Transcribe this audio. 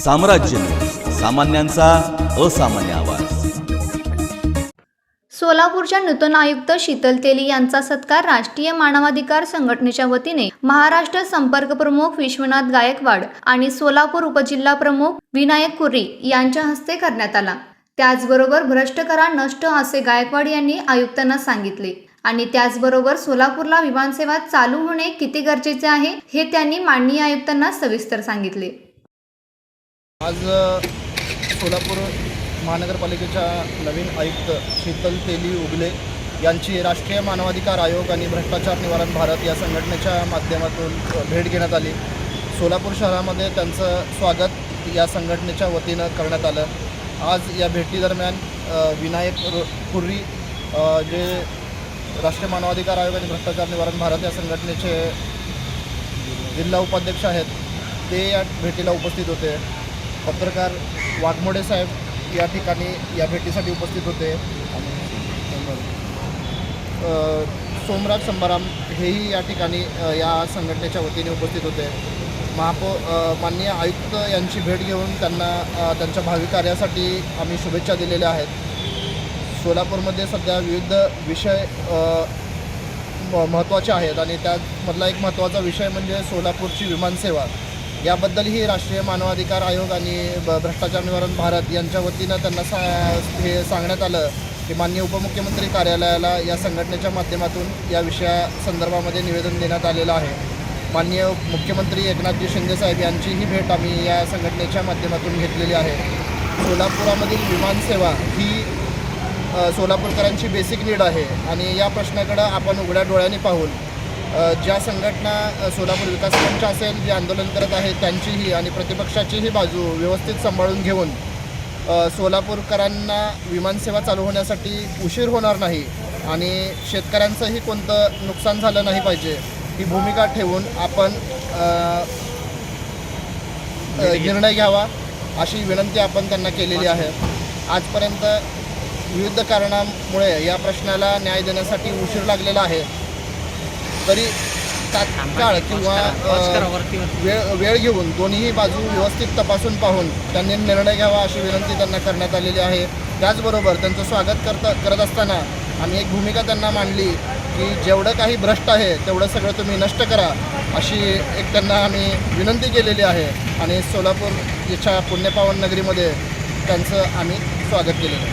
साम्राज्य न्यूज, सामान्यांचा असामान्य आवाज। सोलापूरच्या नूतन आयुक्त शीतल तेली यांचा सत्कार राष्ट्रीय मानवाधिकार संघटनेच्या वतीने महाराष्ट्र संपर्क प्रमुख विश्वनाथ गायकवाड आणि सोलापूर उपजिल्हा प्रमुख विनायक कुर्री यांच्या हस्ते करण्यात आला। त्याचबरोबर भ्रष्ट करा नष्ट असे गायकवाड यांनी आयुक्तांना सांगितले आणि त्याचबरोबर सोलापूरला विमानसेवा चालू होणे किती गरजेचे आहे हे त्यांनी माननीय आयुक्तांना सविस्तर सांगितले। आज सोलापूर महानगरपालिकेच्या नवीन आयुक्त शीतल तेली उगले यांची राष्ट्रीय मानवाधिकार आयोग आणि भ्रष्टाचार निवारण भारत या संघटनेच्या माध्यमातून भेट घेण्यात आली। सोलापूर शहरामध्ये त्यांचं स्वागत या संघटनेच्या वतीनं करण्यात आलं। आज या भेटीदरम्यान विनायक कुर्री जे राष्ट्रीय मानवाधिकार आयोग आणि भ्रष्टाचार निवारण भारत या संघटनेचे जिल्हा उपाध्यक्ष आहेत, ते या भेटीला उपस्थित होते। पत्रकार वाघमोडे साहेब या ठिकाणी या भेटीसाठी उपस्थित होते। सोमराज संभाराम हेही या ठिकाणी या संघटनेच्या वतीने उपस्थित होते। माननीय आयुक्त यांची भेट घेऊन त्यांना त्यांच्या भावी कार्यासाठी आम्ही शुभेच्छा दिलेल्या आहेत। सोलापूरमध्ये सध्या विविध विषय महत्त्वाचे आहेत आणि त्यामधला एक महत्त्वाचा विषय म्हणजे सोलापूरची विमानसेवा। याबद्दलही राष्ट्रीय मानवाधिकार आयोग आणि भ्रष्टाचार निवारण भारत यांच्या वतीनं त्यांना हे सांगण्यात आलं की माननीय उपमुख्यमंत्री कार्यालयाला या संघटनेच्या माध्यमातून या विषयासंदर्भामध्ये निवेदन देण्यात आलेलं आहे। माननीय मुख्यमंत्री एकनाथजी शिंदेसाहेब यांचीही भेट आम्ही या संघटनेच्या माध्यमातून घेतलेली आहे। सोलापुरामधील विमानसेवा ही सोलापूरकरांची बेसिक नीड आहे आणि या प्रश्नाकडे आपण उघड्या डोळ्यांनी पाहून ज्या संघटना सोलापूर विकास मंच असेल जे आंदोलन करत आहेत त्यांचीही आणि प्रतिपक्षाचीही बाजू व्यवस्थित सांभाळून घेऊन सोलापूरकरांना विमानसेवा चालू होण्यासाठी उशीर होणार नाही आणि शेतकऱ्यांचंही कोणतं नुकसान झालं नाही पाहिजे ही भूमिका ठेवून आपण निर्णय घ्यावा अशी विनंती आपण त्यांना केलेली आहे। आजपर्यंत विविध कारणामुळे या प्रश्नाला न्याय देण्यासाठी उशीर लागलेला आहे, तरी तात्काळ किंवा वेळ घेऊन दोन्ही बाजू व्यवस्थित तपासून पाहून त्यांनी निर्णय घ्यावा अशी विनंती त्यांना करण्यात आलेली आहे। त्याचबरोबर त्यांचं स्वागत करत असताना आम्ही एक भूमिका त्यांना मांडली की जेवढं काही भ्रष्ट आहे तेवढं सगळं तुम्ही नष्ट करा अशी एक त्यांना आम्ही विनंती केलेली आहे आणि सोलापूर याच्या पुण्यपावन नगरीमध्ये त्यांचं आम्ही स्वागत केलेलं आहे।